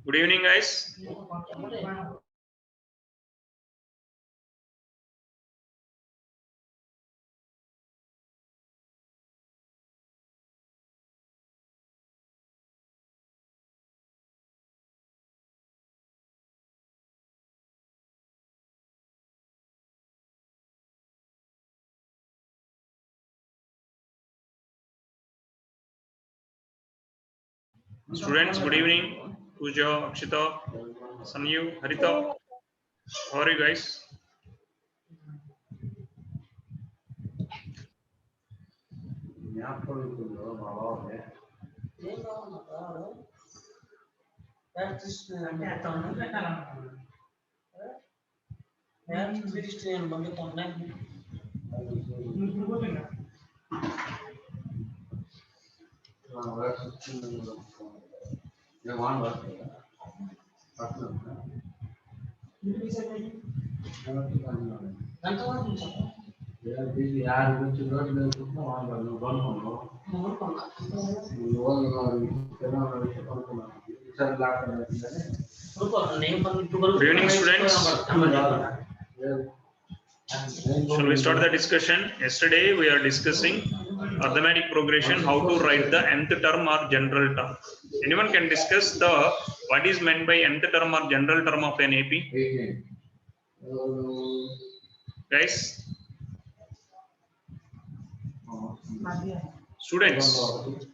Good evening, guys. Students, good evening. Pooja, Akshita, Sanyu, Harita. How are you guys? Good evening, students. Shall we start the discussion? Yesterday we are discussing arithmetic progression, how to write the nth term or general term. Anyone can discuss the what is meant by nth term or general term of an AP? Guys? Students,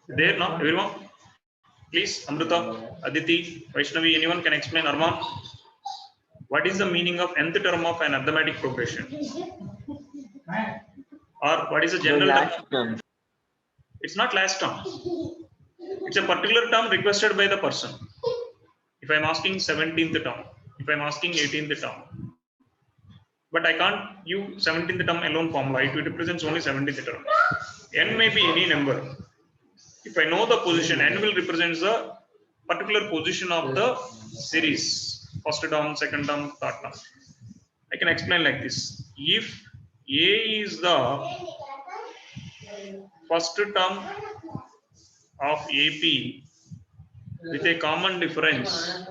there now, everyone? Please, Amrita, Aditi, Vaishnavi, anyone can explain? Arman, what is the meaning of nth term of an arithmetic progression? Or what is the general term? It's not last term. It's a particular term requested by the person. If I'm asking 17th term, if I'm asking 18th term, but I can't use 17th term alone formula. It represents only 17th term. N may be any number. If I know the position, N will represent the particular position of the series. First term, second term, third term. I can explain like this. If A is the first term of AP with a common difference,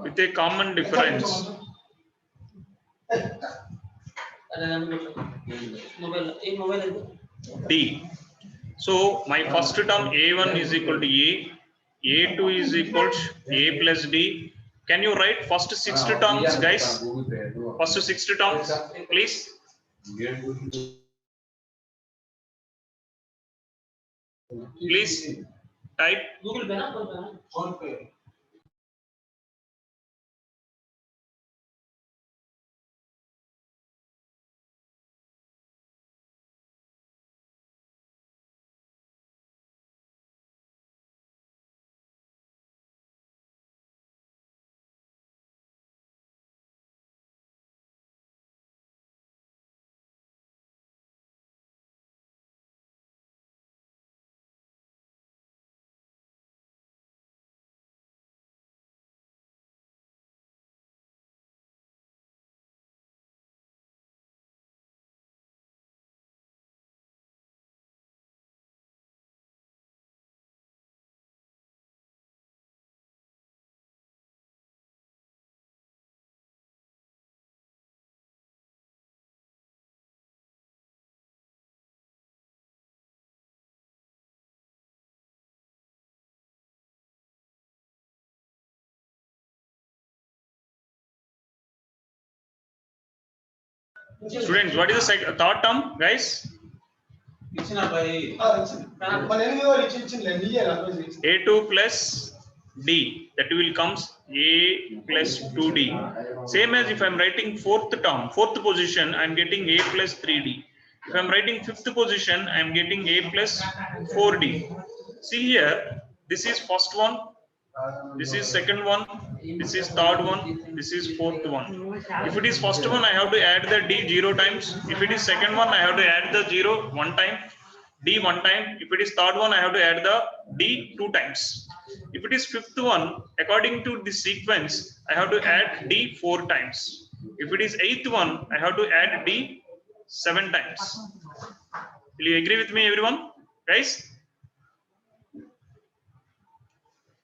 with a common difference, D. So my first term A1 is equal to A, A2 is equal to A plus D. Can you write first 6 terms, guys? First 6 terms, please. Please type. Students, what is the third term, guys? A2 plus D, that will comes A plus 2D. Same as if I'm writing fourth term, fourth position, I'm getting A plus 3D. If I'm writing fifth position, I'm getting A plus 4D. See here, this is first one, this is second one, this is third one, this is fourth one. If it is first one, I have to add the D 0 times. If it is second one, I have to add the 0 1 time, D 1 time. If it is third one, I have to add the D 2 times. If it is fifth one, according to this sequence, I have to add D 4 times. If it is eighth one, I have to add D 7 times. Will you agree with me, everyone? Guys,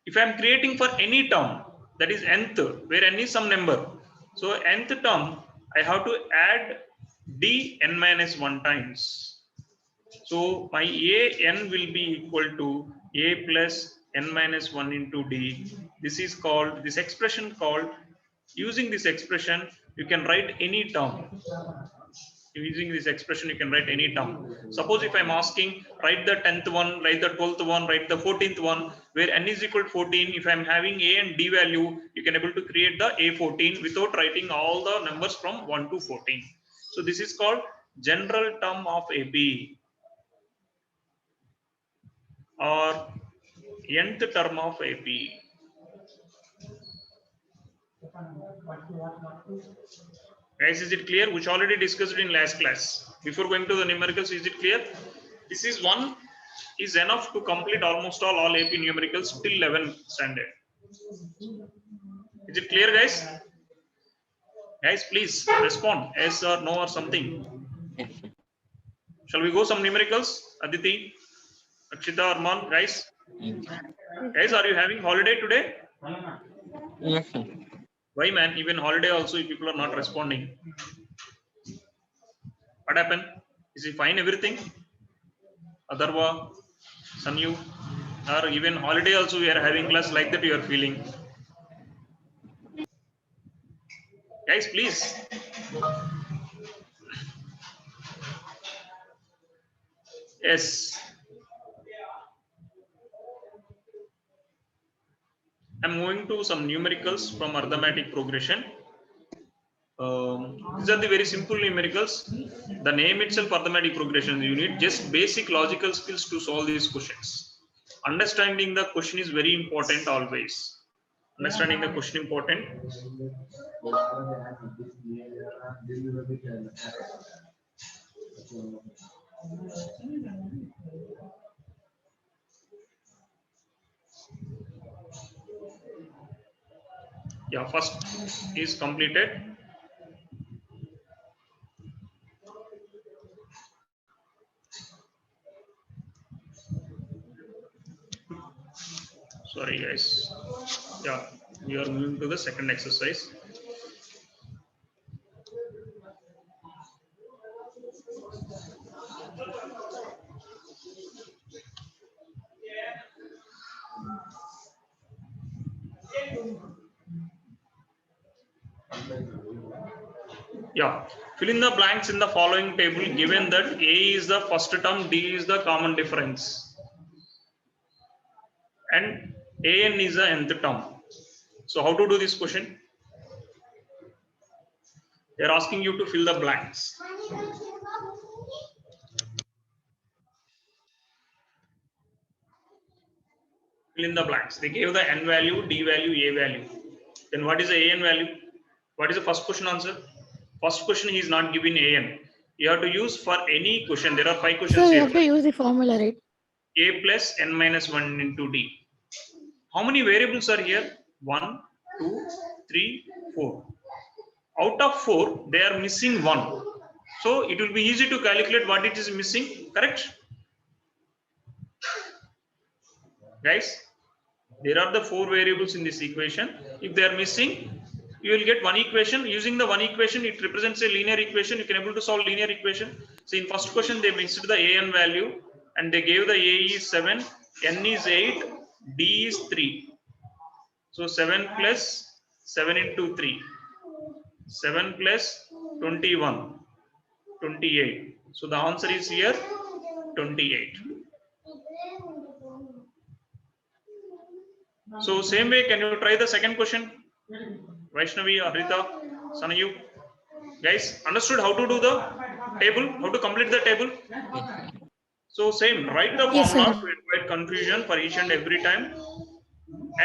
if I am creating for any term, that is nth, where n is some number. So nth term, I have to add d n minus 1 times. So my a n will be equal to a plus n minus 1 into d. This is called, this expression called, using this expression, you can write any term. Using this expression, you can write any term. Suppose if I'm asking, write the 10th one, write the 12th one, write the 14th one, where n is equal to 14. If I'm having a and d value, you can able to create the a14 without writing all the numbers from 1 to 14. So this is called general term of AP, or nth term of AP. Guys, is it clear? Which already discussed in last class. Before going to the numericals, is it clear? This is one is enough to complete almost all AP numericals till 11th standard. Is it clear, guys? Guys, please respond yes or no or something. Yes. Shall we go some numericals? Aditi, Akshita, Arman, guys. Guys, are you having holiday today? Yes, sir. Why, man? Even holiday also, if people are not responding. What happened? Is it fine, everything? Adarva, Sanyu, or even holiday also we are having class, like that you are feeling. Guys, please. Yes. I'm moving to some numericals from arithmetic progression. These are the very simple numericals. The name itself, arithmetic progression. You need just basic logical skills to solve these questions. Understanding the question is very important always. Understanding the question important. Yeah, first is completed. Sorry, guys. Yeah, we are moving to the second exercise. Yeah, fill in the blanks in the following table given that A is the first term, D is the common difference, and AN is the nth term. So how to do this question? They are asking you to fill the blanks. Fill in the blanks. They gave the n value, D value, A value. Then what is the AN value? What is the first question answer? First question he is not giving AN. You have to use for any question. There are 5 questions So you here. have to use the formula, right? A plus n minus 1 into D. How many variables are here? 1, 2, 3, 4. Out of 4, they are missing 1. So it will be easy to calculate what it is missing, correct? Guys, there are the 4 variables in this equation. If they are missing, you will get one equation. Using the one equation, it represents a linear equation. You can able to solve linear equation. So in first question, they missed the AN value and they gave the A is 7, N is 8, D is 3. So 7 plus 7 into 3. 7 plus 21. 28. So the answer is here 28. So same way, can you try the second question? Vaishnavi, Arita, Sanayu. Guys, understood how to do the table? How to complete the table? So same, write the Yes, formula sir. to avoid confusion for each and every time.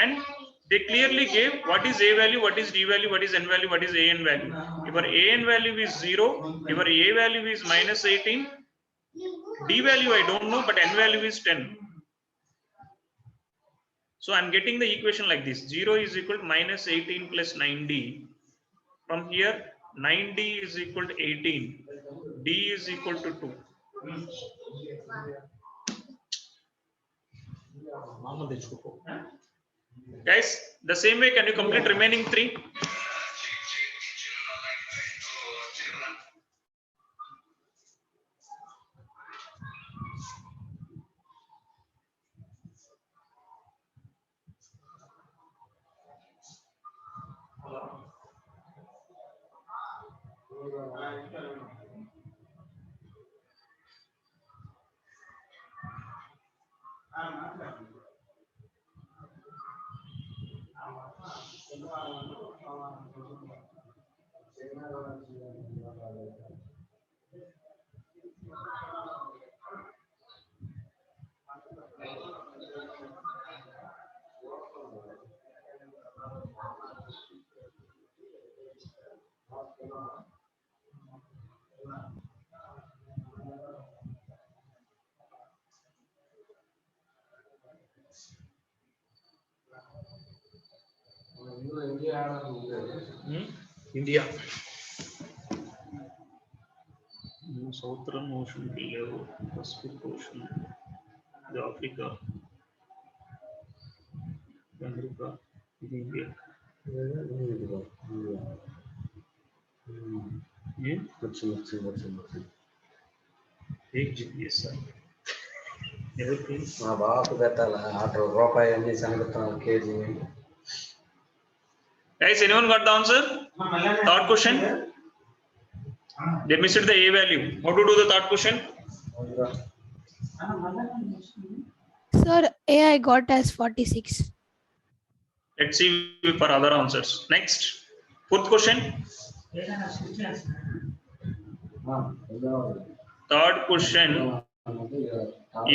And they clearly gave what is A value, what is D value, what is N value, what is AN value. Your AN value is 0, your A value is minus 18, D value I don't know, but N value is 10. So I'm getting the equation like this. 0 is equal to minus 18 plus 9D. From here, 9D is equal to 18. D is equal to 2. Guys, the same way, can you complete remaining 3? India. Southern Ocean below Pacific Ocean, Africa, America, India. एक GPS है. Everything. మా బాబు పెట్టాల auto రూపాయి అన్ని శనగత్తాలు KG. Guys, anyone got the answer? Third question. They missed the A value. How to do the third question? Sir, A I got as 46. Let's see for other answers. Next, fourth question. Third question.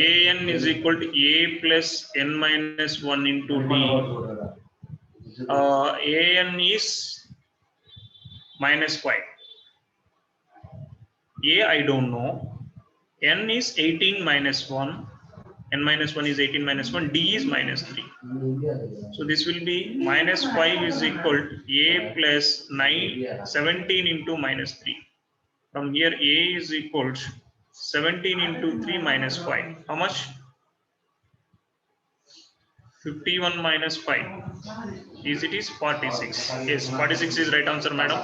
AN is equal to A plus N minus 1 into D. AN is minus 5. A I don't know. N is 18 minus 1. N minus 1 is 18 minus 1. D is minus 3. So this will be minus 5 is equal to A plus 17 into minus 3. From here A is equal to 17 into 3 minus 5. How much? 51 minus 5. It is 46. Yes, 46 is right answer, madam.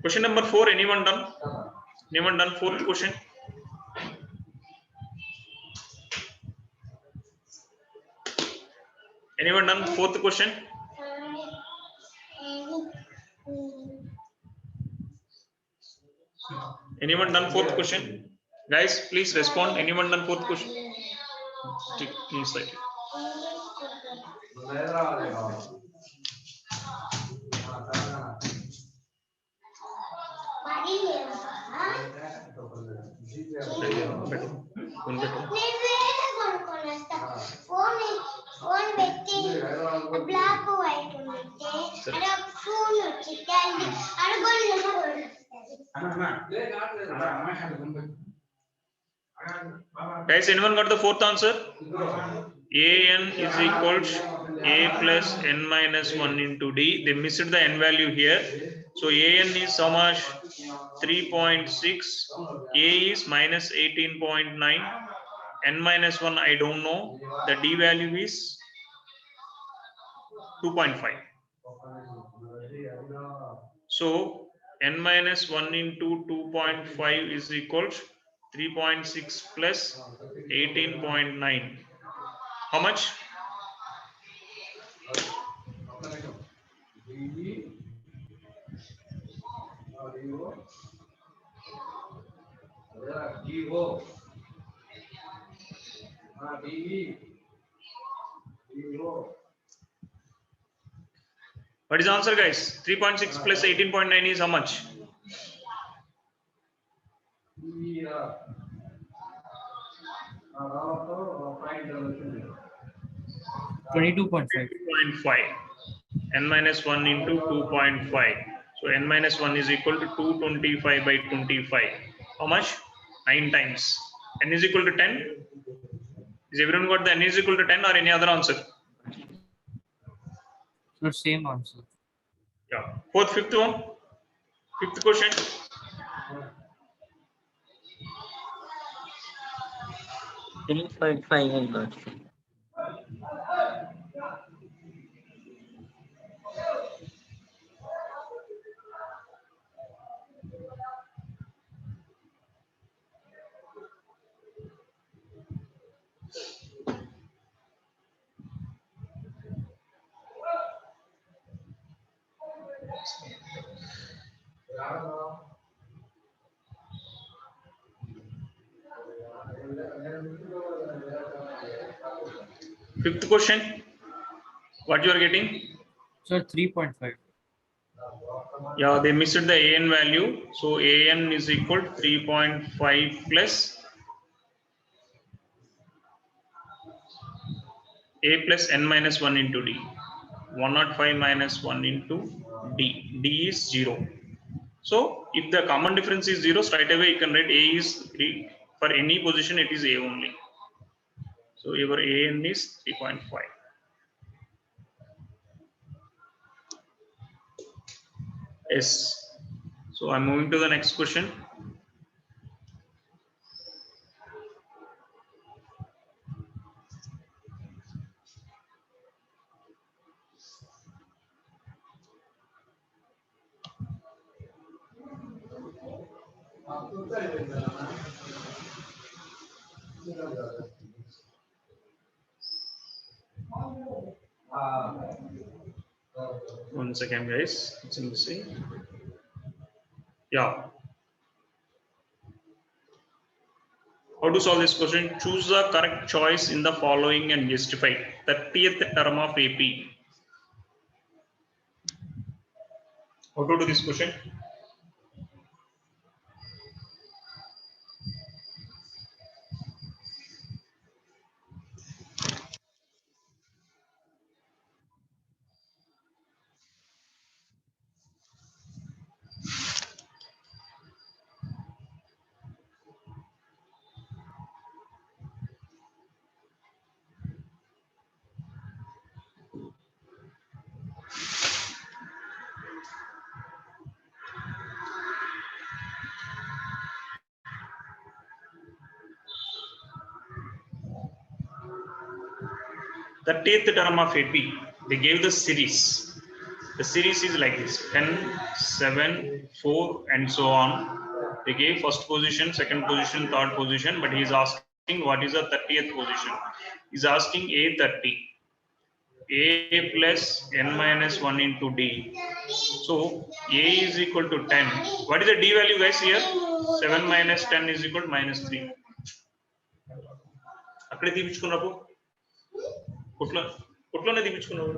Question number 4. Anyone done? Anyone done? Fourth question. Anyone done? Fourth question. Anyone done? Fourth question. Guys, please respond. Anyone done? Fourth question. Inside. Guys, anyone got the fourth answer? AN is equal to A plus N minus 1 into D. They missed the N value here. So AN is how much? 3.6. A is minus 18.9. N minus 1 I don't know. The D value is 2.5. So N minus 1 into 2.5 is equal to 3.6 plus 18.9. How much? What is the answer, guys? 3.6 plus 18.9 is how much? 22.5. N minus 1 into 2.5. So N minus 1 is equal to 225 by 25. How much? 9 times. N is equal to 10. Is everyone got the N is equal to 10 or any other answer? So same answer. Yeah. Fifth one. Fifth question. 3.5 will not see. Fifth question. What you are getting? Sir, 3.5. Yeah, they missed the an value. So an is equal to 3.5 plus a plus n minus 1 into d. 105 minus 1 into d. D is 0. So if the common difference is 0, straight away you can write a is 3. For any position, it is a only. So your an is 3.5. Yes. So I'm moving to the next question. One second, guys. It's in the same. Yeah. How to solve this question? Choose the correct choice in the following and justify. 30th term of AP. How to do this question? The 30th term of AP, they gave the series. The series is like this: 10, 7, 4, and so on. They gave first position, second position, third position, but he is asking what is the 30th position. He's asking A30. A plus n minus 1 into D. So A is equal to 10. What is the D value, guys, here? 7 minus 10 is equal to minus 3. అక్కడే తీపించుకున్నప్పుడు కొట్లోనే తీపించుకున్నావు.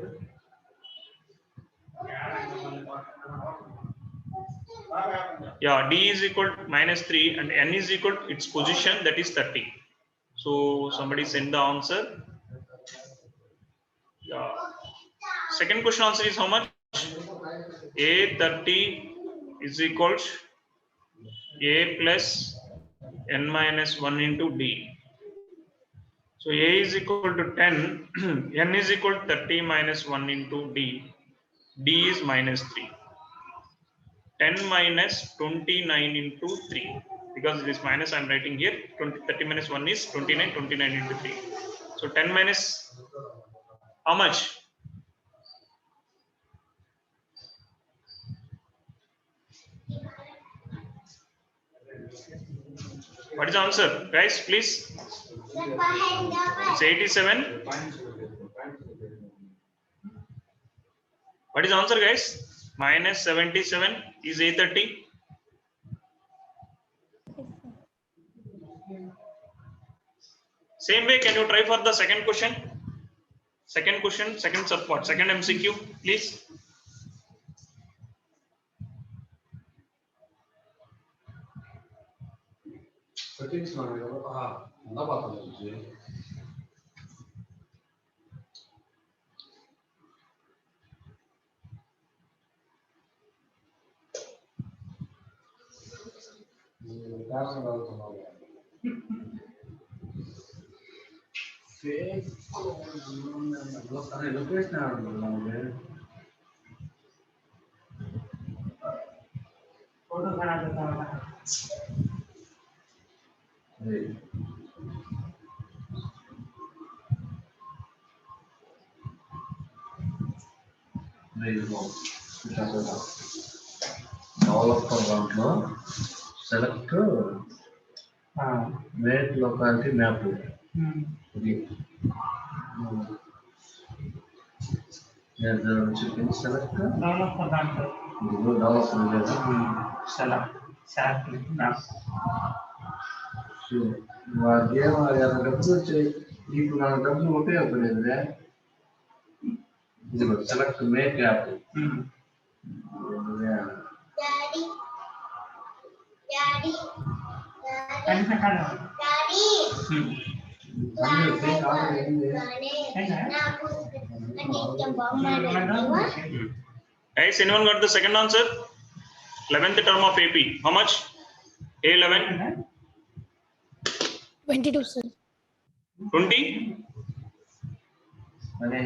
Yeah, D is equal to minus 3 and n is equal to its position, that is 30. So somebody send the answer. Yeah. Second question answer is how much? A30 is equal to A plus n minus 1 into D. So A is equal to 10, n is equal to 30 minus 1 into D. D is minus 3. 10 minus 29 into 3. Because this minus I am writing here, 30 minus 1 is 29, 29 into 3. So 10 minus how much? What is the answer? Guys, please. It's 87. What is the answer, guys? Minus 77 is A30. Same way, can you try for the second question? Second question, second support, second MCQ, please. Developer దాంట్లో select mate locality map ఇది chicken select developer దాంట్లో developer లేదా select వాకేమో డబ్బులు వచ్చాయి ఇప్పుడు నాకు డబ్బులు ఉపయోగపడేది ఇది select make app Guys, anyone got the second answer? 11th term of AP. How much? A11? 22, sir. 20?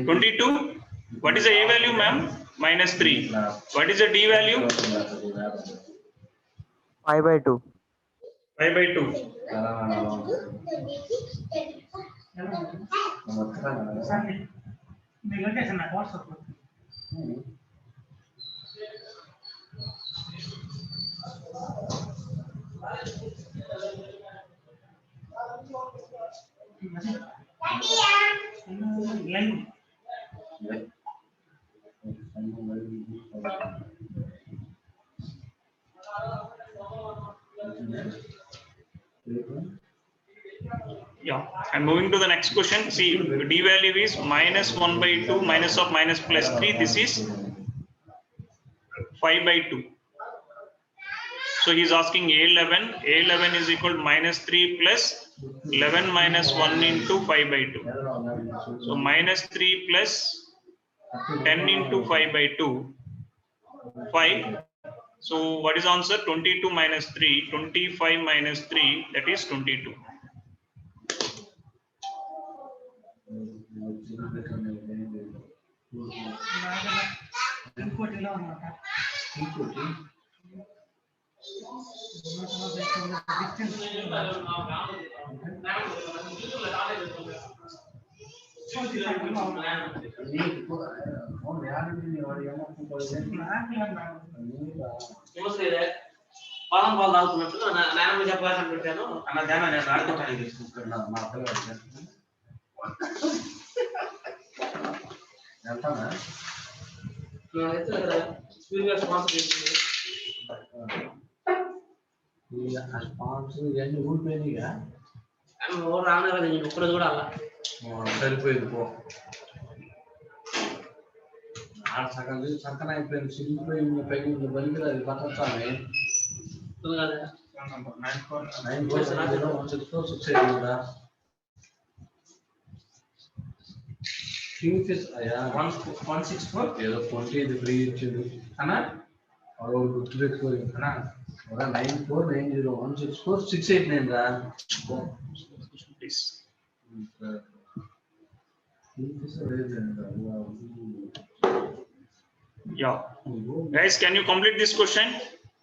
22? What is the A value, ma'am? -3. What is the D value? 5/2. 5/2. Me location నాకు WhatsApp line Yeah, I'm moving to the next question. See, D value is -1/2 minus of minus plus 3. This is 5/2. So he's asking A11. A11 is equal to -3 plus 11 minus 1 into 5/2. So -3 plus 10 into 5/2. 5. So what is answer? 22 minus 3. 25 minus 3. That is 22. ఇంకోటిలో అన్నమాట ఇంకోటి పాలం పాలు తాగుతున్నట్టు నాయనమ్మ చెప్పాలని పెట్టాను అన్న ధ్యానం నేను ఆడుకోవటానికి తీసుకుంటున్నాను మా పిల్లలు వెళ్తానా స్పాన్సర్ చేసింది ఆ స్పాన్సర్ ఇవన్నీ ఊడిపోయినాయిగా రాను కదా నేను ఒక్కరోజు కూడా అలా సరిపోయింది పో సగం చక్కన అయిపోయింది సిరిగిపోయింది పైకి బలికి అది పట్టాలి 9 కూడా అయ్యా 164 ఏదో 20 ఇది ఫ్రీ ఇచ్చిండు అన్నా గుర్తు పెట్టుకోరు అన్నా 9490164689 రా Please. Yeah. Guys, can you complete this question?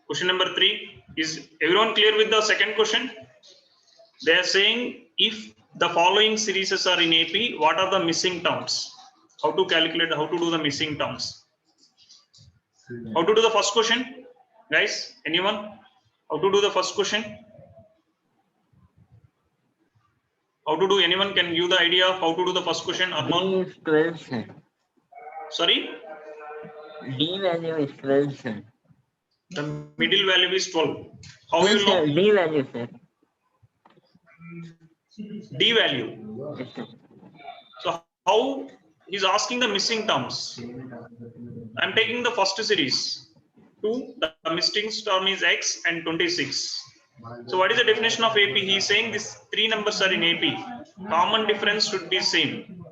Question number 3. Is everyone clear with the second question? They are saying if the following series are in AP, what are the missing terms? How to calculate, how to do the missing terms? How to do the first question? Guys, anyone? How to do the first question? How to do? Anyone can give the idea of how to do the first question or not? D is 12, sir. Sorry? D value is 12, sir. The middle value is 12. How Yes, you know? sir. D value, sir. D value. Yes, sir. So how he's asking the missing terms? I'm taking the first series. 2, the missing term is X and 26. So what is the definition of AP? He is saying these 3 numbers are in AP. Common difference should be same.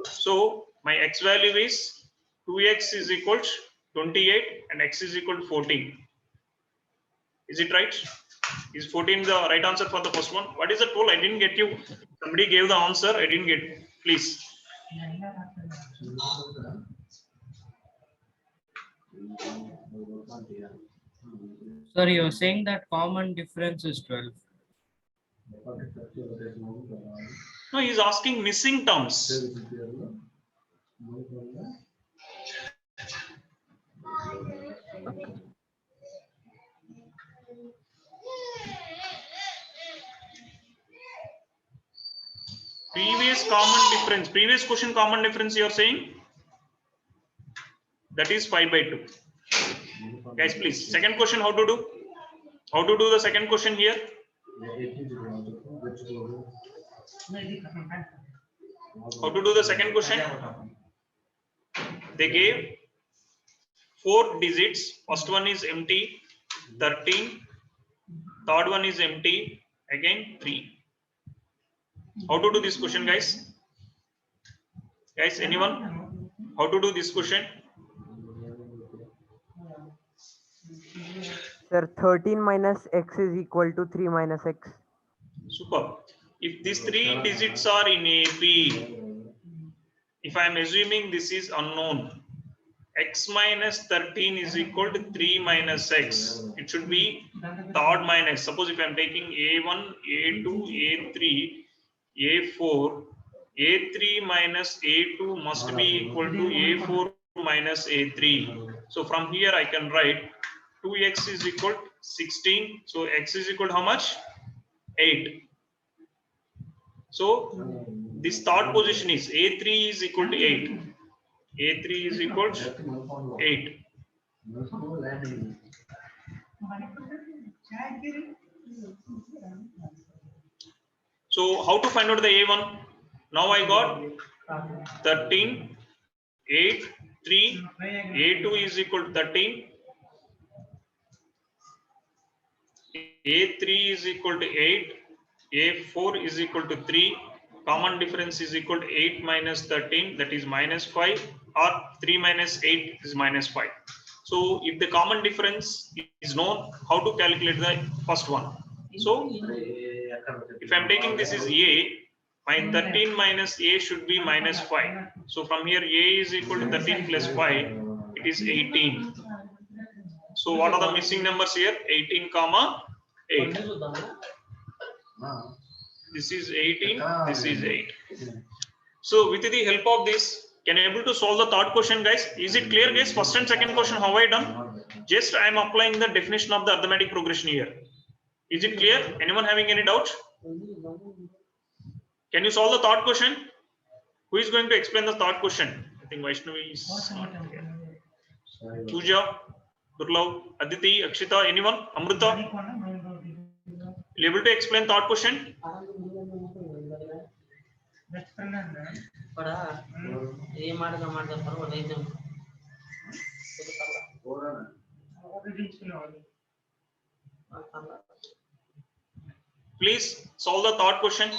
So my X value is 2X is equal to 28 and X is equal to 14. Is it right? Is 14 the right answer for the first one? What is the total? I didn't get you. Somebody gave the answer. I didn't get. Please. Sir, you're saying that common difference is 12. No, he's asking missing terms. Previous question common difference you are saying? That is 5 by 2. Guys, please. Second question, how to do? How to do the second question here? How to do the second question? They gave 4 digits. First one is empty, 13. Third one is empty, again 3. How to do this question, guys? Guys, anyone? How to do this question? Sir, 13 minus x is equal to 3 minus x. Super. If these 3 digits are in AP, if I am assuming this is unknown, x minus 13 is equal to 3 minus x. It should be third minus. Suppose if I am taking A1, A2, A3, A4, A3 minus A2 must be equal to A4 minus A3. So from here I can write 2x is equal to 16. So x is equal to how much? 8. So this third position is A3 is equal to 8. A3 is equal to 8. So how to find out the A1? Now I got 13, 8, 3, A2 is equal to 13, A3 is equal to 8, A4 is equal to 3, common difference is equal to 8 minus 13, that is minus 5, or 3 minus 8 is minus 5. So if the common difference is known, how to calculate the first one? So if I am taking this is A, my 13 minus A should be minus 5. So from here A is equal to 13 plus 5, it is 18. So what are the missing numbers here? 18 comma 8. This is 18, this is 8. So with the help of this, can you able to solve the third question, guys? Is it clear, guys? First and second question, how I done? Just I am applying the definition of the arithmetic progression here. Is it clear? Anyone having any doubt? Can you solve the third question? Who is going to explain the third question? I think Vaishnavi is not here. Pooja, Durlav, Aditi, Akshita, anyone? Amrita? You able to explain third question? Please solve the third question.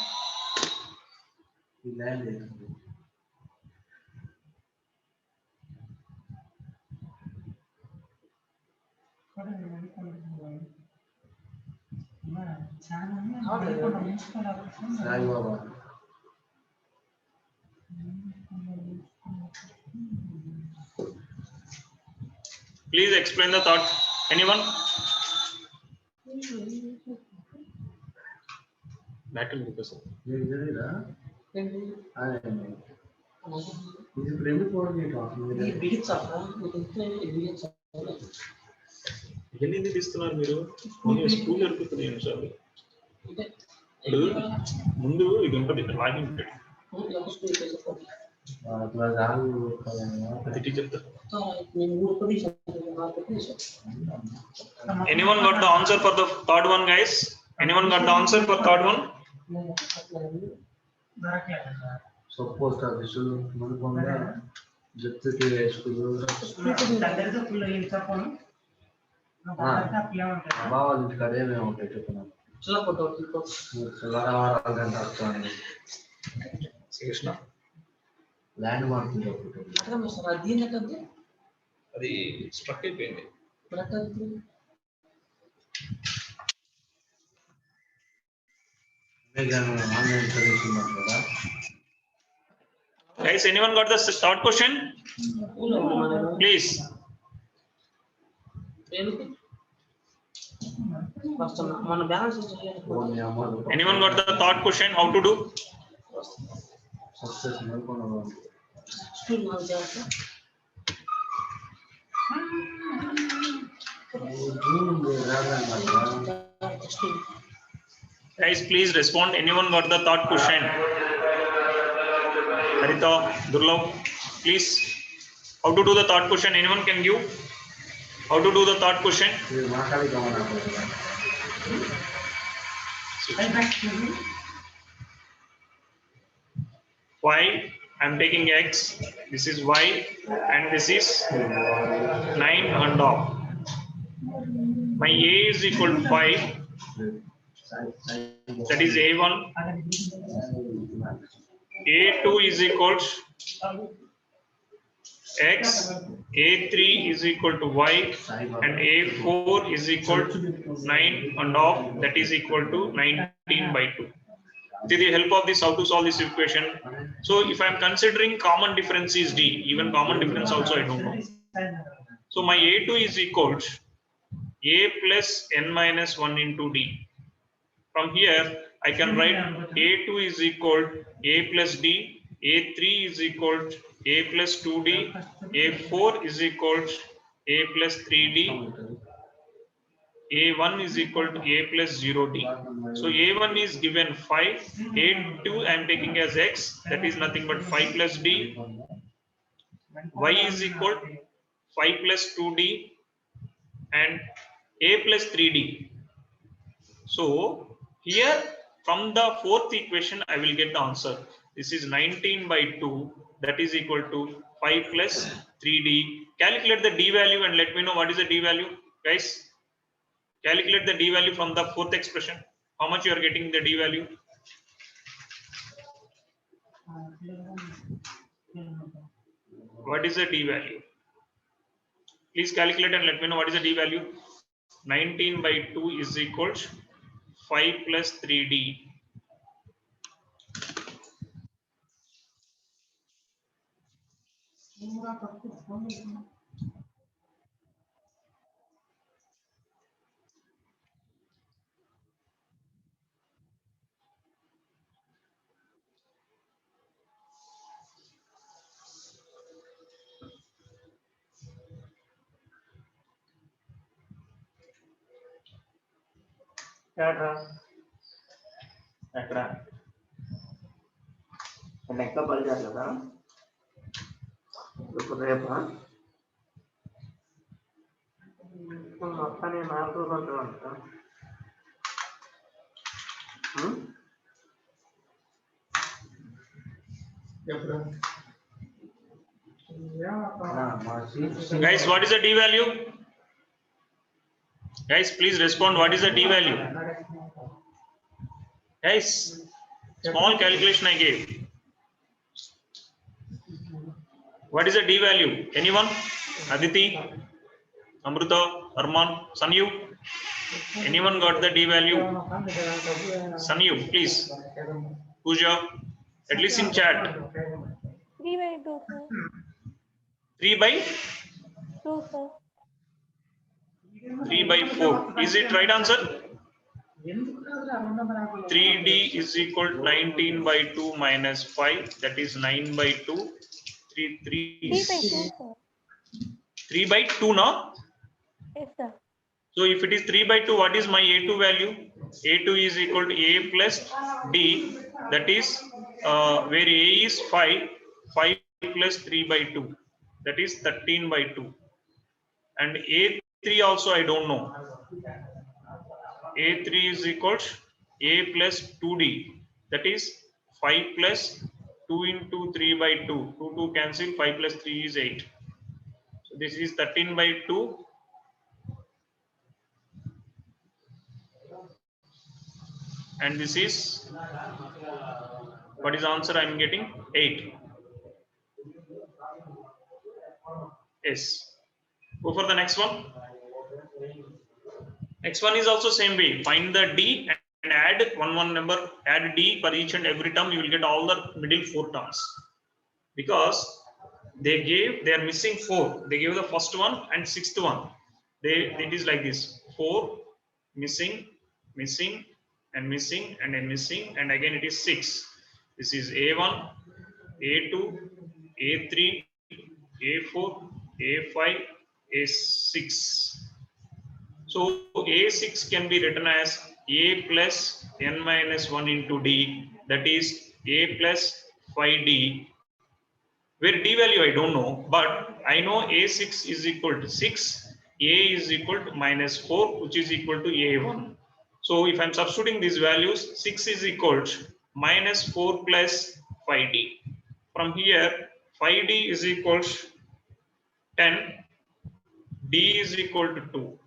Please explain the thought. Anyone? Battle because ఎన్ని తీస్తున్నారు మీరు school నడుపుతుంది నిమిషాలు ముందు ఇది ఉంటుంది login Anyone got the answer for the third one, guys? Anyone got the answer for third one? Suppose land marking అది struck అయిపోయింది. Guys, anyone got the third question? Please. Anyone got the third question? How to do? Guys, please respond. Anyone got the third question? Harita, Durlab, please. How to do the third question? Anyone can give? How to do the third question? Y, I'm taking X, this is Y, and this is 9.5. My A is equal to 5, that is A1. A2 is equal to X, A3 is equal to Y, and A4 is equal to 9.5, that is equal to 19 by 2. With the help of this, how to solve this equation? So if I am considering common difference is D, even common difference also I don't know. So my A2 is equal to A plus N minus 1 into D. From here, I can write A2 is equal to A plus D, A3 is equal to A plus 2D, A4 is equal to A plus 3D, A1 is equal to A plus 0D. So A1 is given 5, A2 I am taking as X, that is nothing but 5 plus D, Y is equal to 5 plus 2D and A plus 3D. So here from the fourth equation I will get the answer. This is 19 by 2, that is equal to 5 plus 3D. Calculate the D value and let me know what is the D value, guys. Calculate the D value from the fourth expression. How much you are getting the D value? What is the D value? Please calculate and let me know what is the D value. 19 by 2 is equal to 5 plus 3D. లెక్క పలిచారు కదా ఇప్పుడు రేపా మొత్తాన్ని 4 గంటలు అంట Guys, what is the D value? Guys, please respond. What is the D value? Guys, small calculation I gave. What is the D value? Anyone? Aditi, Amruta, Arman, Sanyu? Anyone got the D value? Sanyu, please. Pooja, at least in chat. 3 by 2, sir. 3 by 2, sir. 3 by 4. Is it right answer? 3D is equal to 19 by 2 minus 5. That is 9 by 2. 3 by 2, sir. 3 by 2 now. Yes, sir. So if it is 3 by 2, what is my A2 value? A2 is equal to A plus D. That is where A is 5. 5 plus 3 by 2. That is 13 by 2. And A3 also I don't know. A3 is equal to A plus 2D. That is 5 plus 2 into 3 by 2. 2 cancel. 5 plus 3 is 8. So this is 13 by 2. And this is, what is the answer I am getting? 8. Yes. Go for the next one. Next one is also same way. Find the D and add one number. Add D for each and every term. You will get all the middle 4 terms. Because they are missing 4. They gave the first one and 6th one. It is like this: 4 missing, missing, and missing, and then missing, and again it is 6. This is A1, A2, A3, A4, A5, A6. So A6 can be written as A plus n minus 1 into D, that is A plus 5D. Where D value I don't know, but I know A6 is equal to 6, A is equal to minus 4, which is equal to A1. So if I'm substituting these values, 6 is equal to minus 4 plus 5D. From here, 5D is equal to 10, D is equal to 2.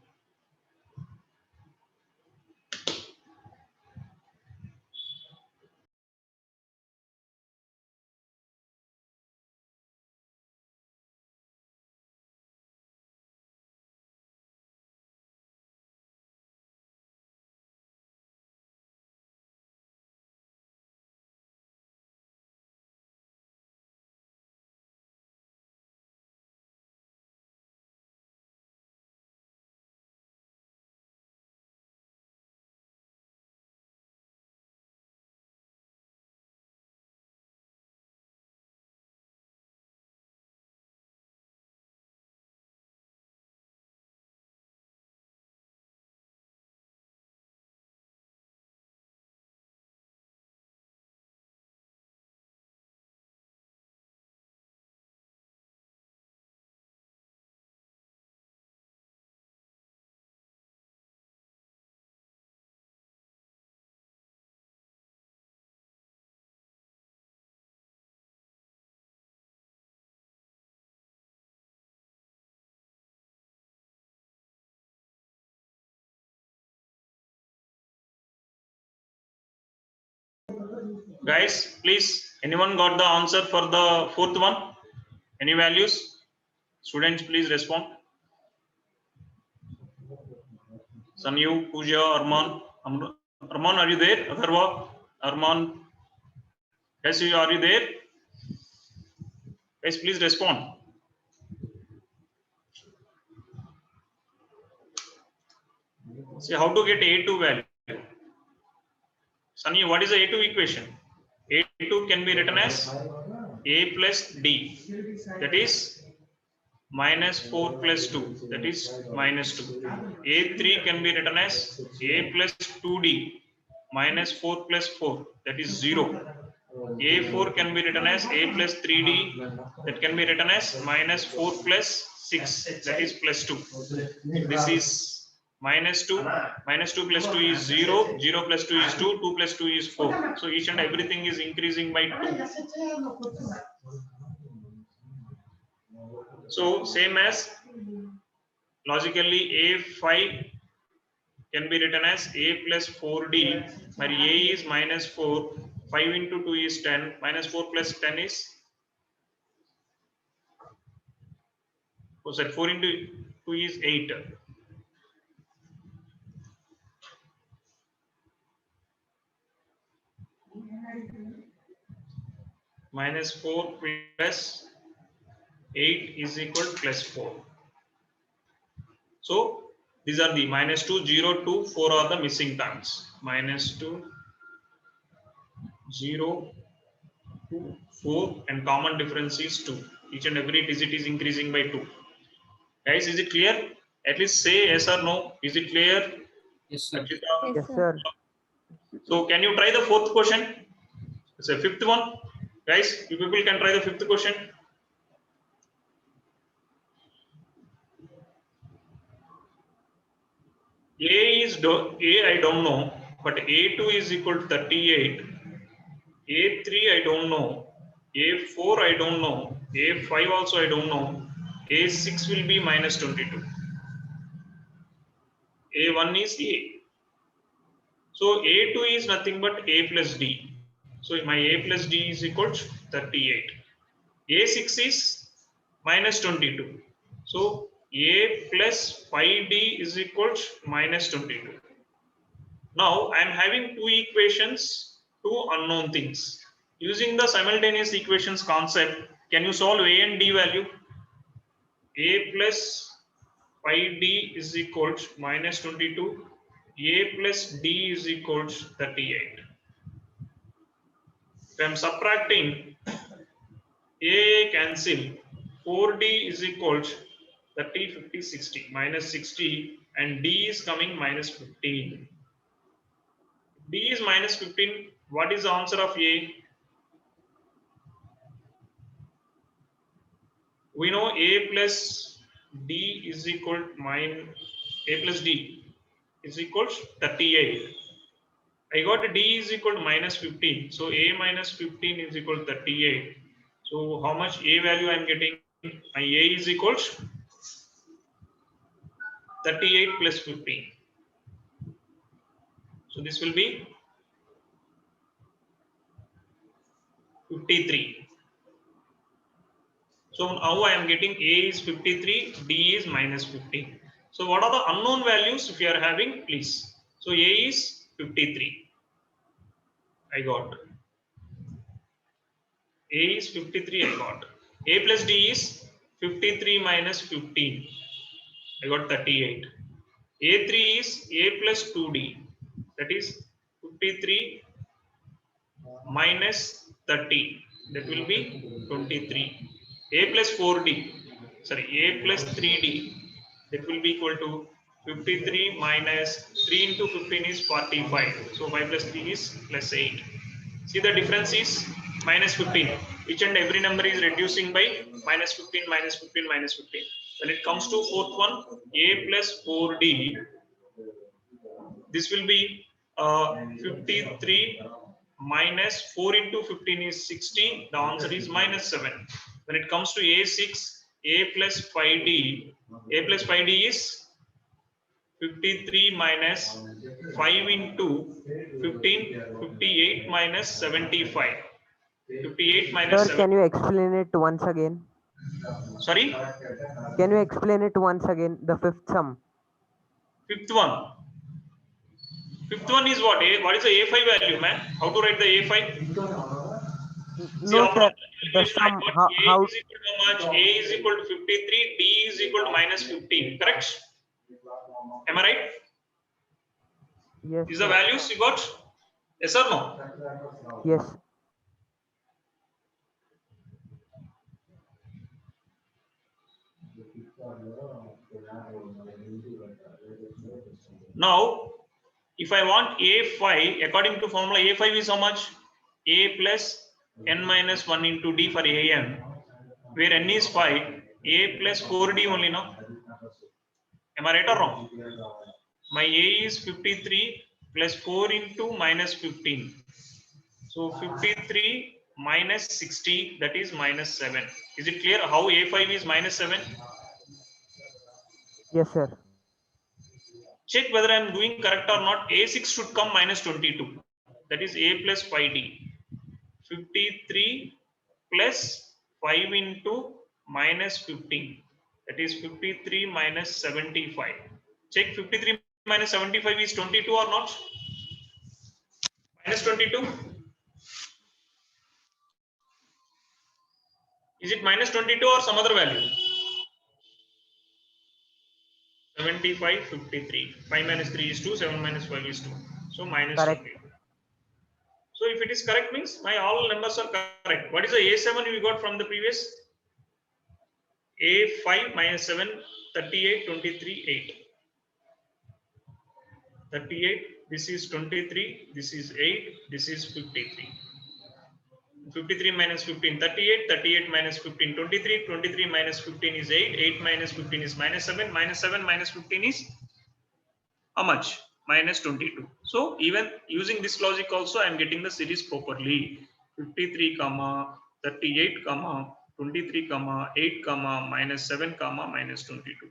Guys, please, anyone got the answer for the fourth one? Any values? Students, please respond. Sanyu, Pooja, Arman. Arman, are you there? Atharva, Arman. Yes, are you there? Guys, please respond. See how to get A2 value. Sanyu, what is the A2 equation? A2 can be written as A plus D, that is minus 4 plus 2, that is minus 2. A3 can be written as A plus 2D minus 4 plus 4, that is 0. A4 can be written as A plus 3D, that can be written as minus 4 plus 6, that is plus 2. This is minus 2 plus 2 is 0, 0 plus 2 is 2, 2 plus 2 is 4. So each and everything is increasing by 2. So same as logically A5 can be written as A plus 4D, where A is minus 4, 5 into 2 is 10, minus 4 plus 10 is, what's that, 4 into 2 is 8. Minus 4 plus 8 is equal to plus 4. So these are the minus 2, 0, 2, 4 are the missing terms. Minus 2, 0, 2, 4, and common difference is 2. Each and every digit is increasing by 2. Guys, is it clear? At least say yes or no. Is it clear? Yes, sir. Akshita? Yes, sir. So can you try the fourth question? It's a fifth one. Guys, you people can try the fifth question. A I don't know, but A2 is equal to 38. A3 I don't know. A4 I don't know. A5 also I don't know. A6 will be minus 22. A1 is A. So A2 is nothing but A plus D. So my A plus D is equal to 38. A6 is minus 22. So A plus 5D is equal to minus 22. Now I am having two equations, two unknown things. Using the simultaneous equations concept, can you solve A and D value? A plus 5D is equal to minus 22. A plus D is equal to 38. If I am subtracting A cancel. 4D is equals 30, 50, 60. Minus 60 and D is coming minus 15. D is minus 15. What is the answer of A? We know A plus D is equal to A plus D is equals 38. I got D is equal to minus 15. So A minus 15 is equal to 38. So how much A value I am getting? My A is equals 38 plus 15. So this will be 53. So now I am getting A is 53, D is minus 15. So what are the unknown values if you are having, please? So A is 53. I got. A is 53, I got. A plus D is 53 minus 15. I got 38. A3 is A plus 2D. That is 53 minus 30. That will be 23. A plus 4D. Sorry, A plus 3D. That will be equal to 53 minus 3 into 15 is 45. So 5 plus 3 is plus 8. See, the difference is minus 15. Each and every number is reducing by minus 15, minus 15, minus 15. When it comes to fourth one, A plus 4D, this will be 53 minus 4 into 15 is 60. The answer is minus 7. When it comes to A6, A plus 5D, A plus 5D is 53 minus 5 into 15, 58 minus 75. 58 minus Sir, 7. can you explain it once again? Sorry? Can you explain it once again? The fifth sum. Fifth one. Fifth one is what? What is the A5 value, man? How to write the A5? No, sir. The sum. How? A is equal to how much? A is equal to 53, D is equal to minus 15. Correct? Am I right? Yes. Is the values you got? Yes or no? Yes. Now, if I want A5, according to formula, A5 is how much? A plus n minus 1 into D for An, where n is 5, A plus 4D only, no? Am I right or wrong? My A is 53 plus 4 into minus 15. So 53 minus 60, that is minus 7. Is it clear how A5 is minus 7? Yes, sir. Check whether I am doing correct or not. A6 should come minus 22. That is A plus 5D. 53 plus 5 into minus 15. That is 53 minus 75. Check 53 minus 75 is 22 or not? Minus 22. Is it minus 22 or some other value? 75, 53. 5 minus 3 is 2, 7 minus 5 is 2. So minus Correct. 22. So if it is correct means my all numbers are correct. What is the A7 we got from the previous? A5 minus 7, 38, 23, 8. 38, this is 23, this is 8, this is 53. 53 minus 15, 38, 38 minus 15, 23, 23 minus 15 is 8, 8 minus 15 is minus 7, minus 7 minus 15 is how much? Minus 22. So even using this logic also I am getting the series properly. 53 comma 38 comma 23 comma 8 comma minus 7 comma minus 22.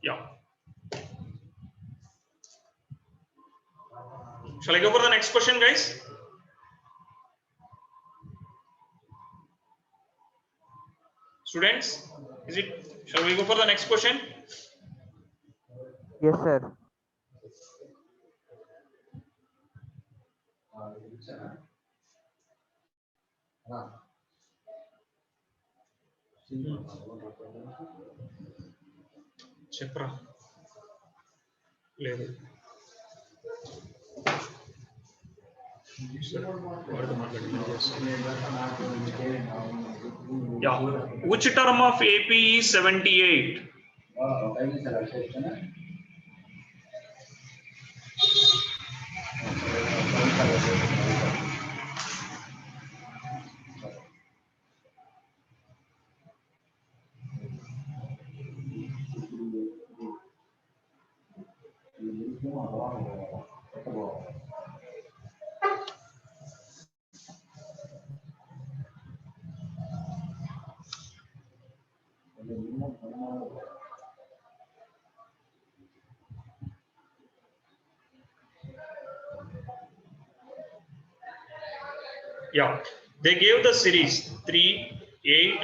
Yeah. Shall I go for the next question, guys? Students, is it? Shall we go for the next question? Yes, sir. చెప్పరా లేదు Yeah. Which term of AP is 78? Yeah, they gave the series 3, 8,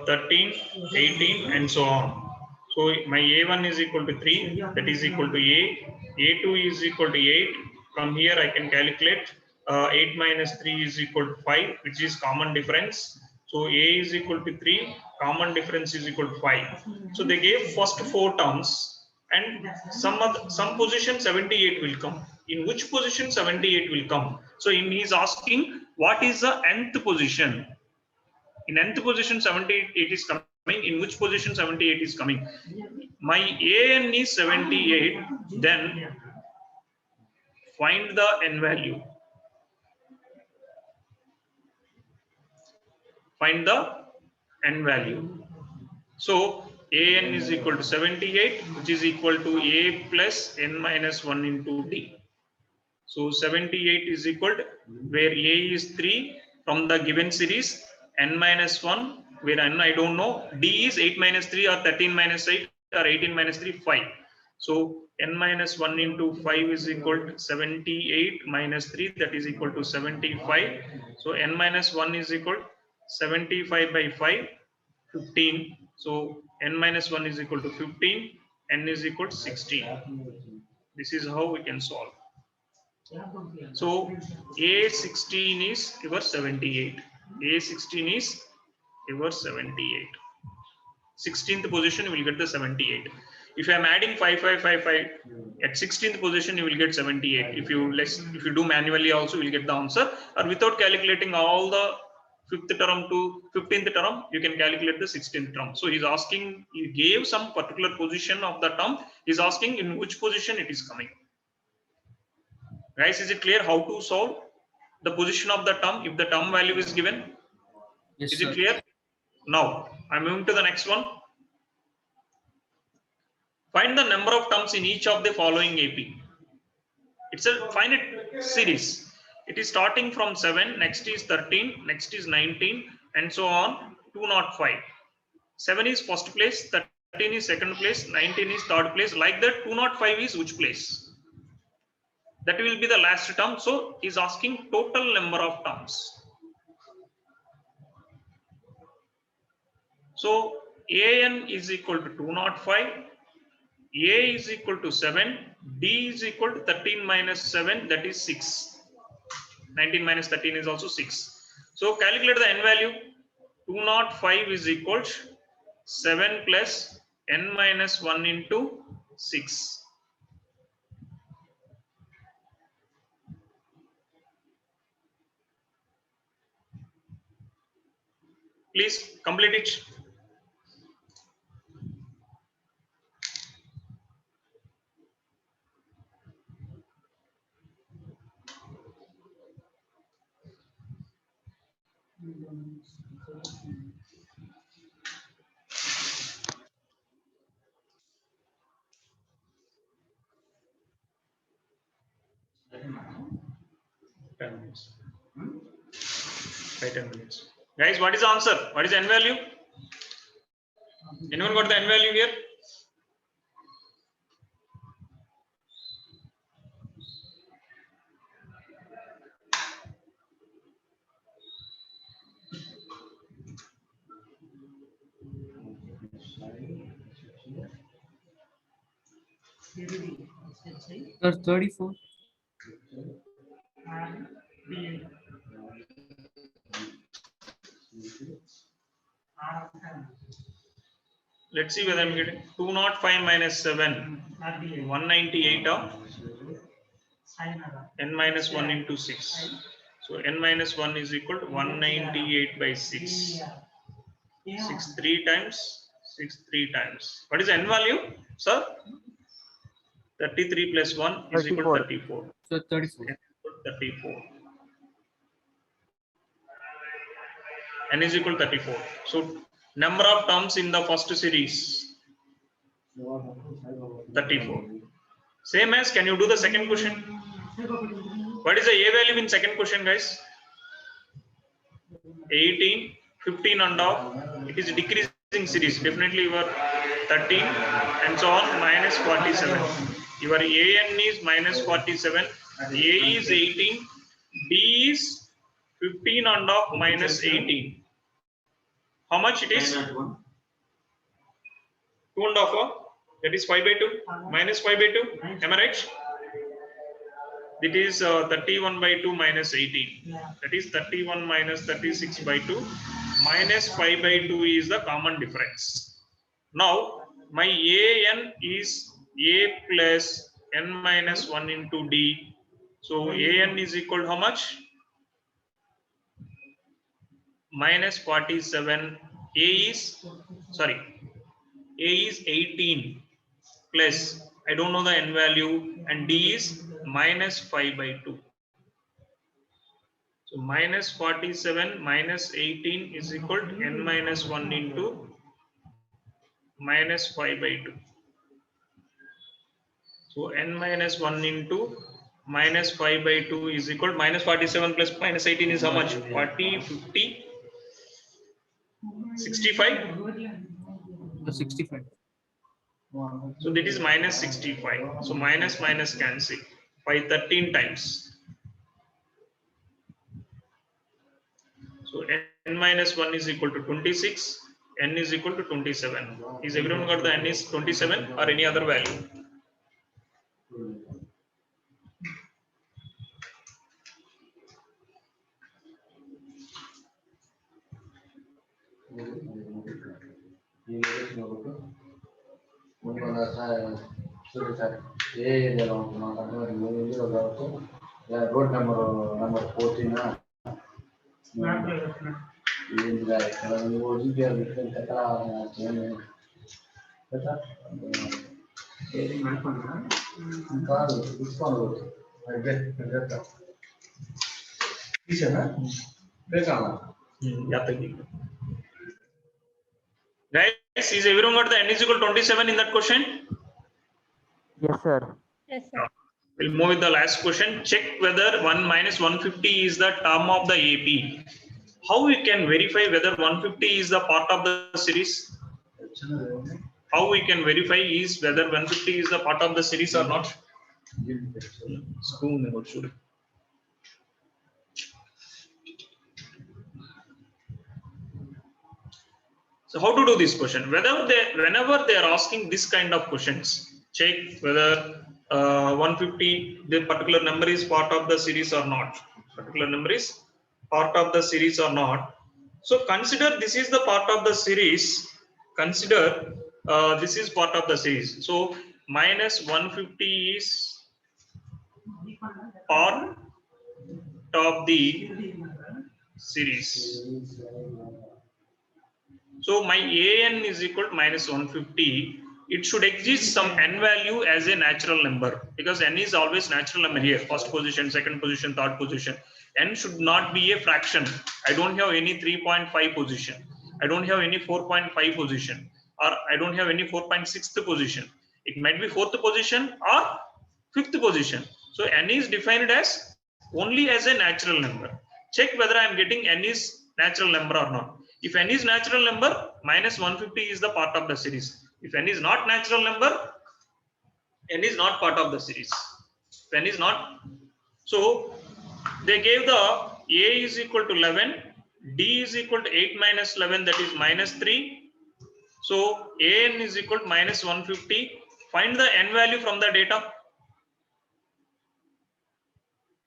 13, 18, and so on. So my A1 is equal to 3, that is equal to A. A2 is equal to 8. From here I can calculate 8 minus 3 is equal to 5, which is common difference. So A is equal to 3, common difference is equal to 5. So they gave first 4 terms, and some position 78 will come. In which position 78 will come? So he is asking what is the nth position. In nth position 78 is coming. In which position 78 is coming? My an is 78. Then find the n value. Find the n value. So an is equal to 78, which is equal to a plus n minus 1 into d. So 78 is equal to, where a is 3 from the given series, n minus 1, where n I don't know, d is 8 minus 3 or 13 minus 8 or 18 minus 3, 5. So n minus 1 into 5 is equal to 78 minus 3, that is equal to 75. So n minus 1 is equal to 75 by 5, 15. So n minus 1 is equal to 15, n is equal to 16. This is how we can solve. So A16 is your 78. A16 is your 78. 16th position you will get the 78. If I am adding 5, 5, 5, 5 at 16th position you will get 78. If you do manually also you will get the answer, or without calculating all the 5th term to 15th term you can calculate the 16th term. So he is asking, he gave some particular position of the term, he is asking in which position it is coming. Guys, is it clear how to solve the position of the term if the term value is given? Yes, Is sir. it clear? Now I'm moving to the next one. Find the number of terms in each of the following AP. It's a finite series. It is starting from 7, next is 13, next is 19, and so on, 205. 7 is first place, 13 is second place, 19 is third place. Like that, 205 is which place? That will be the last term. So he's asking total number of terms. So an is equal to 205, a is equal to 7, d is equal to 13 minus 7, that is 6. 19 minus 13 is also 6. So calculate the n value. 205 is equal to 7 plus n minus 1 into 6. Please complete it. By 10 minutes. Guys, what is the answer? What is the n value? Anyone got the n value here? Sir, 34. Let's see whether I'm getting 205 minus 7, 198 of n minus 1 into 6. So n minus 1 is equal to 198 by 6. 6 3 times, 6 3 times. What is the n value, sir? 33 plus 1 is equal to 34. So 34. 34. N is equal to 34. So number of terms in the first series, 34. Same as, can you do the second question? What is the A value in second question, guys? 18, 15 and off. It is decreasing series. Definitely your 13 and so on, minus 47. Your AN is minus 47. A is 18. B is 15 and off minus 18. How much it is? 2 and half. That is 5 by 2 minus 5 by 2. Am I right? It is 31 by 2 minus 18. That is 31 minus 36 by 2 minus 5 by 2 is the common difference. Now my AN is A plus n minus 1 into D. So AN is equal to how much? Minus 47. A is 18 plus, I don't know the n value, and D is minus 5 by 2. So minus 47 minus 18 is equal to n minus 1 into minus 5 by 2. So n minus 1 into minus 5 by 2 is equal to minus 47 plus minus 18 is how much? 40, 50, 65. 65. So that is minus 65. So minus minus cancel by 13 times. So n minus 1 is equal to 26. N is equal to 27. Is everyone got the n is 27 or any other value? Road number 14 కాదు తీసుకోండి తీసానా Guys, is everyone got the n is equal to 27 in that question? Yes, sir. Yes, sir. We'll move with the last question. Check whether 1 minus 150 is the term of the AP. How we can verify whether 150 is the part of the series? How we can verify is whether 150 is the part of the series or not? So how to do this question? Whenever they are asking this kind of questions, check whether 150, the particular number is part of the series or not. Particular number is part of the series or not. So consider this is the part of the series. Consider this is part of the series. So minus 150 is part of the series. So my AN is equal to minus 150. It should exist some n value as a natural number, because n is always natural number here. First position, second position, third position. N should not be a fraction. I don't have any 3.5 position. I don't have any 4.5 position, or I don't have any 4.6th position. It might be 4th position or 5th position. So n is defined as only as a natural number. Check whether I am getting n is natural number or not. If n is natural number, minus 150 is the part of the series. If n is not natural number, n is not part of the series. If n is not, so they gave the A is equal to 11, D is equal to 8 minus 11, that is minus 3. So AN is equal to minus 150. Find the n value from the data.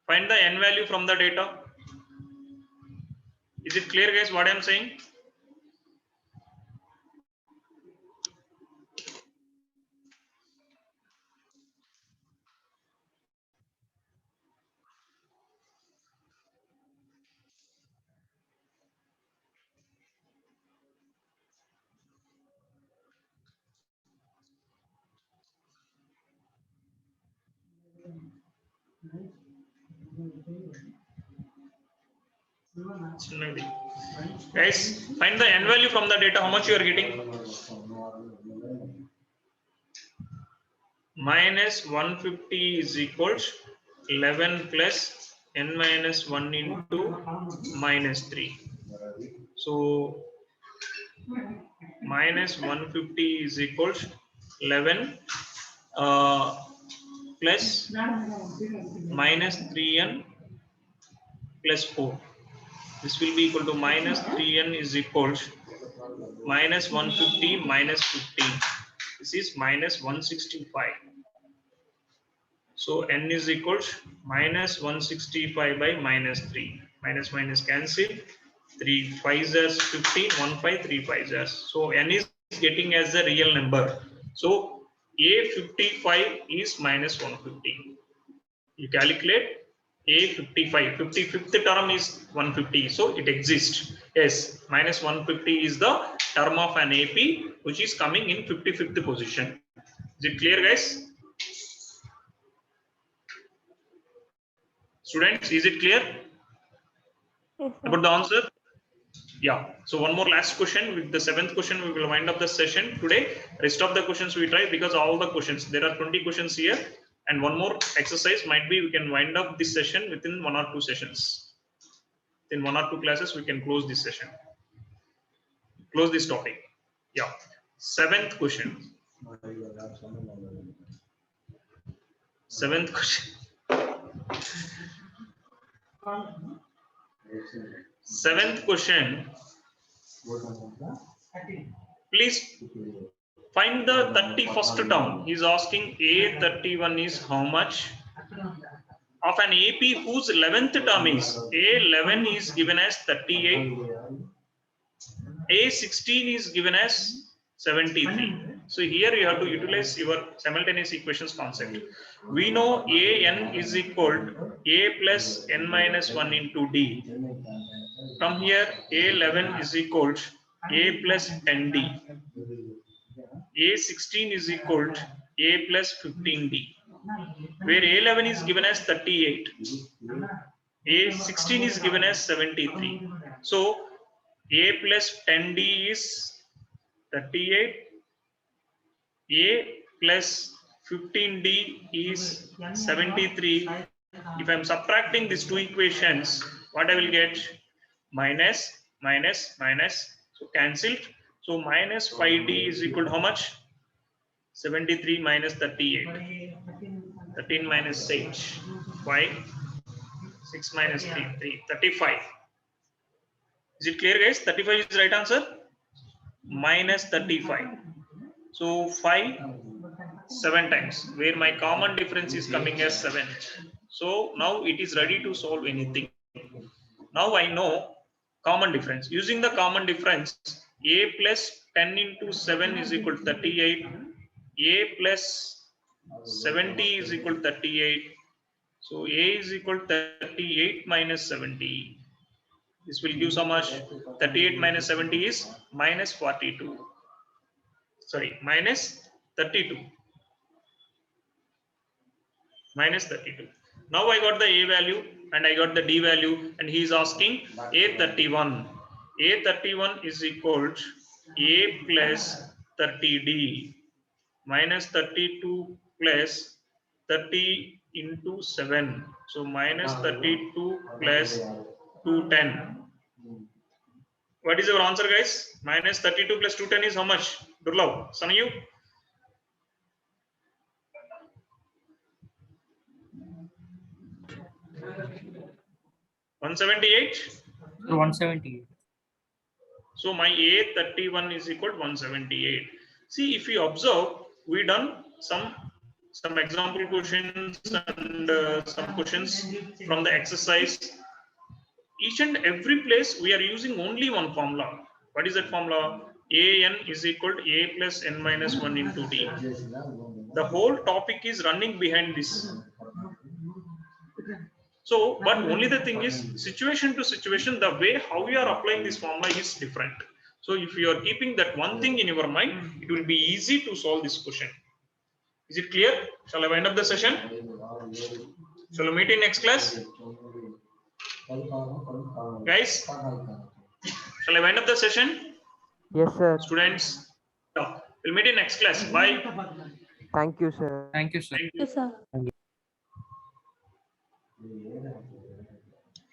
Find the n value from the data. Is it clear, guys, what I am saying? Guys, find the n value from the data. How much you are getting? Minus 150 is equals 11 plus n minus 1 into minus 3. So minus 150 is equals 11 plus minus 3n plus 4. This will be equal to minus 3n is equals minus 150 minus 15. This is minus 165. So n is equals minus 165 by minus 3. Minus minus cancel. 3 5s is 15, 1 5, 3 5s is. So n is getting as a real number. So A55 is minus 150. You calculate A55. 55th term is 150. So it exists. Yes, minus 150 is the term of an AP which is coming in 55th position. Is it clear, guys? Students, is it clear Yes, sir. about the answer? Yeah. So one more last question. With the 7th question, we will wind up the session today. Rest of the questions we try because all the questions, there are 20 questions here, and one more exercise might be we can wind up this session within 1 or 2 sessions. In 1 or 2 classes, we can close this session. Close this topic. Yeah. 7th question. 7th question. 7th question. Please find the 31st term. He is asking A31 is how much of an AP whose 11th term is A11 is given as 38, A16 is given as 73. So here you have to utilize your simultaneous equations concept. We know an is equal to a plus n minus 1 into d. From here A11 is equal to a plus 10d. A16 is equal to a plus 15d. Where A11 is given as 38, A16 is given as 73. So a plus 10d is 38, a plus 15d is 73. If I am subtracting these two equations, what I will get? Minus, minus, minus. So cancelled. So minus 5d is equal to how much? 73 minus 38. 13 minus 8. 5. 6 minus 3. 3. 35. Is it clear, guys? 35 is the right answer. Minus 35. So 5, 7 times. Where my common difference is coming as 7. So now it is ready to solve anything. Now I know common difference. Using the common difference, a plus 10 into 7 is equal to 38. A plus 70 is equal to 38. So a is equal to 38 minus 70. This will give so much. 38 minus 70 is minus 42. Sorry, minus 32. Minus 32. Now I got the a value and I got the d value, and he is asking A31. A31 is equal to a plus 30d minus 32 plus 30 into 7. So minus 32 plus 210. What is our answer, guys? Minus 32 plus 210 is how much? Durlav, Sanayu? $178. 178. So my A31 is equal to 178. See, if you observe, we done some example questions and some questions from the exercise. Each and every place we are using only one formula. What is that formula? An is equal to a plus n minus 1 into d. The whole topic is running behind this. So, but only the thing is, situation to situation, the way how we are applying this formula is different. So if you are keeping that one thing in your mind, it will be easy to solve this question. Is it clear? Shall I wind up the session? Shall we meet in next class? Guys, shall I wind up the session? Yes, sir. Students, no. We'll meet in next class. Bye. Thank you, sir. Thank you, sir. Thank you. Yes, sir.